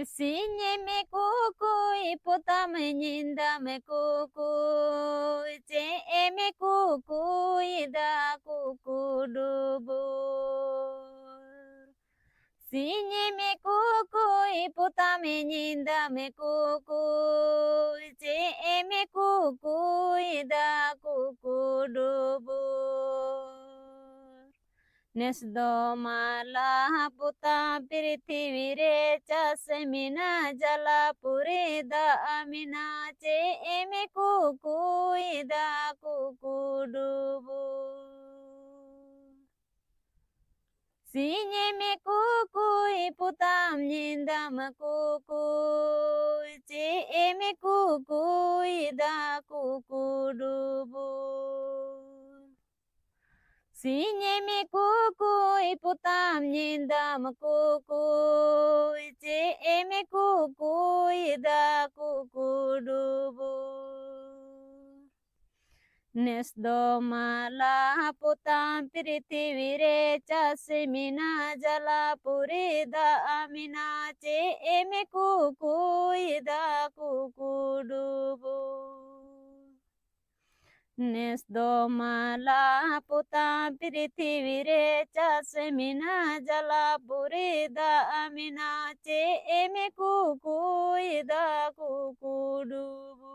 Sinye me kukui potame nyinda me kukui che me kukui da kukudubur. Sinye me kukui potame nyinda me kukui che me kukui da kukudubur. Nesdo mala puta prithivi re chasemina jala puri da amina che eme kukui da kukudubu. Sinye me kukui putam nyindam kukui che eme kukui da kukudubu. Sinye me kukui putam nyindam kukui che eme kukui da kukudubu. Nesdo mala putam prithivi re chasemina jala puri da amina che eme kukui da kukudubu. Nesdo mala putam prithivi re chasemina jala puri da amina che eme kukui da kukudubu.